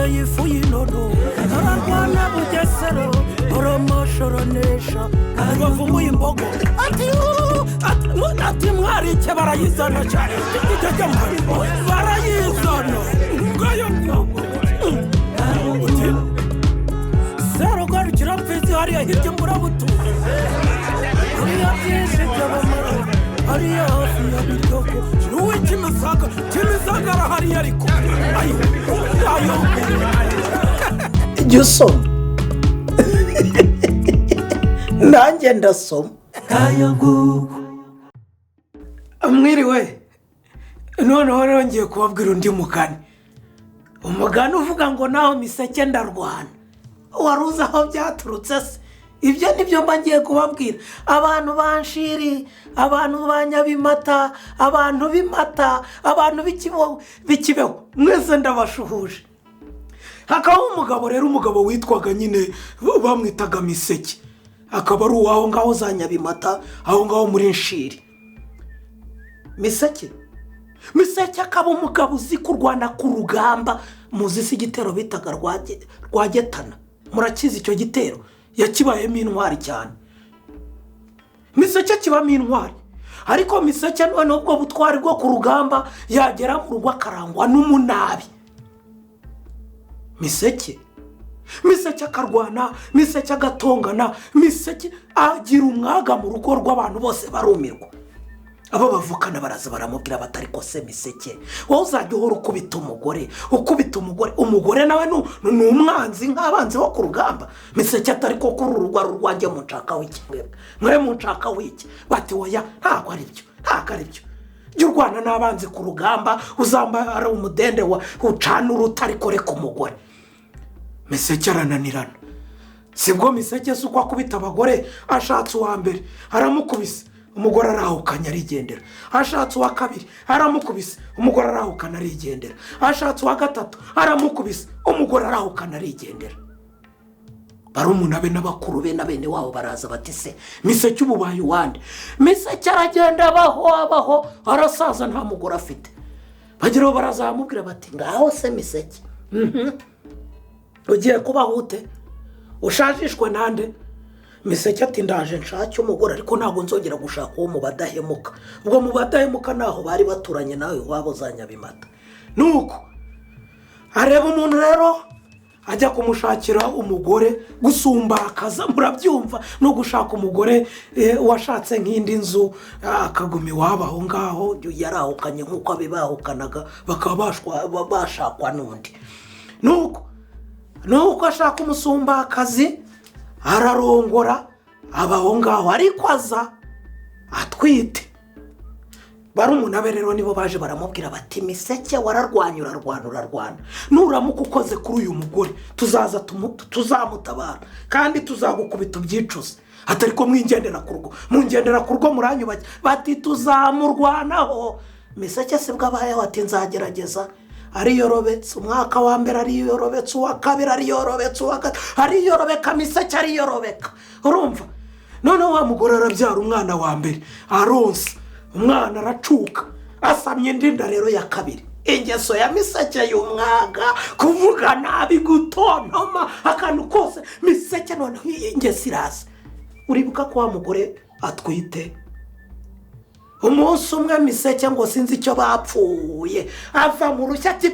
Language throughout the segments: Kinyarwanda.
yifu y'inono ararwana bugesero oromoshoronesha bavumuye imbogo ati mwarike barayizana cyane barayizana ngayo zero garukira mfizi hariya hirya murabutu hariya byinshi by'abamara hariya hafi ya bitoko n'uwe kimisaga arahari ariko ayo jya usoma nanjye ndasoma NGUKO. Mwiriwe noneho rero ngiye kubabwira undi umugani uvuga ngo naho miseke ndarwana. Wari uzi aho byaturutse se? Ibyo nibyo mba ngiye kubabwira. Abantu banshiri, abantu banyabimata, abantu bimata, abantu bikibeho mwese ndabashuhuje. Hakaho umugabo rero, umugabo witwaga nyine bamwitaga Miseke, akaba ari uwaho ngaho za Nyabimata, aho ngaho muri Nshiri. Miseke akaba umugabo uzi kurwana ku rugamba. Muzi si igitero bitaga Rwagetana, murakizi icyo gitero? Yakibayemo intwari cyane. Miseke kibamo intwari, ariko Miseke none ubwo butwari bwo ku rugamba yagera mu rugo akarangwa n'umunabi. Miseke akarwana, Miseke agatongana, Miseke agira umwaga mu rugo rw'abantu bose barumirwa. Abo bavukana baraza baramubwira batari ko se Miseke wowe uzajya uhora ukubita umugore nawe ni umwanzi nk'abanzi bo ku rugamba. Miseke atari ko kuri urugwa rwanjye mu nshaka w'iki mwe mu nshaka w'iki? Bati oya ntabwo ari byo y'urwana n'abanzi ku rugamba uzambara umudende wa ucana urutari kore ku mugore. Miseke arananirana. Sibwo Miseke suko akubita abagore, ashatse uwa mbere aramukubise, umugore arahukanya arigendera. Ashatse uwa kabiri aramukubise, umugore arahukana arigendera. Ashatse uwa gatatu aramukubise, umugore arahukana arigendera. Barumuna be n'abakuru be na bene wabo baraza bati se Miseke ububaye wande? Miseke aragenda abaho arasaza nta mugore afite. Bagiraho baraza bamubwira bati ngaho se Miseke ugiye kubaho ute? Ushajishwe nande? Miseke ati ndaje nshake umugore ariko ntabwo nzongera gushaka uwo mu badahemuka. Ubwo mu badahemuka naho bari baturanye nawe wabo za Nyabimata. Nuko areba umuntu rero ajya kumushakira umugore gusumbakaza, murabyumva, no gushaka umugore washatse nk'indi nzu akagumi waba aho ngaho yarahukanye nk'uko abibahukanaga bakaba bashakwa n'undi. Nuko ashaka umusumbakazi ararongora abaho ngaho, ariko aza atwite. Barumuna be rero nibo baje baramubwira bati Miseke wararwanya urarwana, nuramuka ukoze kuri uyu mugore tuzamutabara kandi tuzagukubita ubyicuze. Atari ko mwingendera ku rugo muranyubake. Bati tuzamurwanaho. Miseke sibwo abayeho ati nzagerageza. Ariyorobetse umwaka wa mbere, ariyorobetse uwa kabiri, ariyorobetse uwa gatatu, ariyorobeka. Miseke ariyorobeka, urumva? None wa mugore arabyara umwana wa mbere aronsa, umwana aracuka, asamye indinda rero ya kabiri. Ingeso ya Miseke y'umwaga, kuvuga nabi, gutontoma, akantu kose. Miseke none ingeso iraza. Uribuka ko wa mugore atwite? Umunsi umwe Miseke ngo sinzi icyo bapfuye, ava mu rushya ati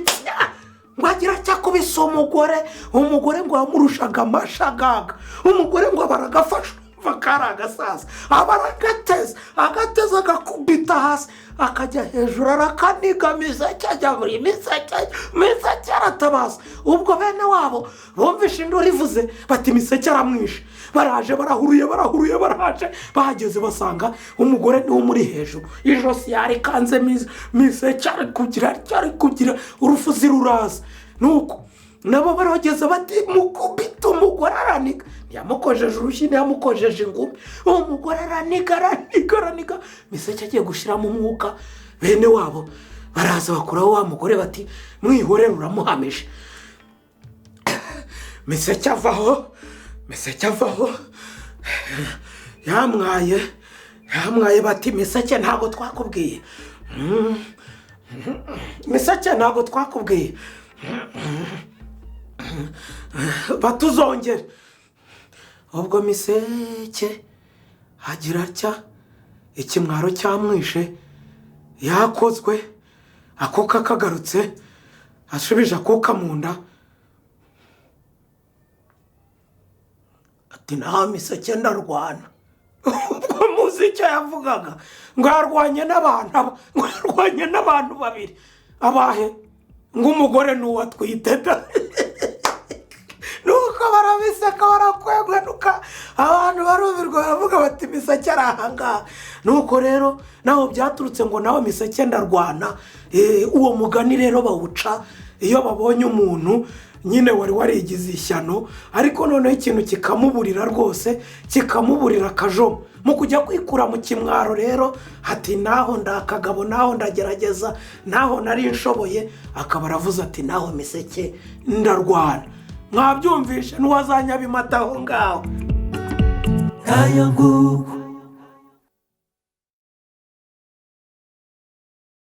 ngo agira cyakubise umugore ngo amurushaga amashagaga. Umugore ngo baragafasha bakaragasaza, abarateza agakubita hasi, akajya hejuru arakaniga. Miseke ajya muri Miseke aratabaza. Ubwo bene wabo bumvishe induru ivuze bati Miseke aramwishe. Baraje barahuruye baraje, bahageze basanga umugore niwo muri hejuru, ijosi yari kanze. Miseke ari kugira urufuzi ruraza. Nuko nabo barogeze bati mukubita umugore araniga. Yamukojeje urushyi, yamukojeje ingumi. Umugore araniga. Miseke agiye gushiramo umwuka. Bene wabo baraza bakuraho wa mugore bati mwihorere uramuhamije. Miseke avaho yamwaye bati Miseke ntago twakubwiye. Miseke ntago twakubwiye. batuzongere. Ubwo Miseke agira atya, ikimwaro cyamwishe, yakozwe, akuka kagarutse, ashubije akuka mu nda. Ati naho Miseke ndarwana. Ubwo muzi icyo yavugaga, ngo yarwanye n'abantu babiri. Abahe? Ngo umugore n'uwo atwite da. Nuko barabiseka barakwegwenuka, abantu barumirwa baravuga bati Miseke ari ahangaha. Nuko rero naho byaturutse ngo nawe Miseke ndarwana. Uwo mugani rero bawuca iyo babonye umuntu nyine wari warigize ishyano, ariko noneho ikintu kikamuburira rwose, kikamuburira akajomo. Mu kujya kwikura mu kimwaro rero, hati naho ndakagabo, naho ndagerageza, naho nari nshoboye, akaba aravuze ati naho Miseke ndarwana. Mwabyumvishe n'uwazanyabimata aho ngaho. NGAYO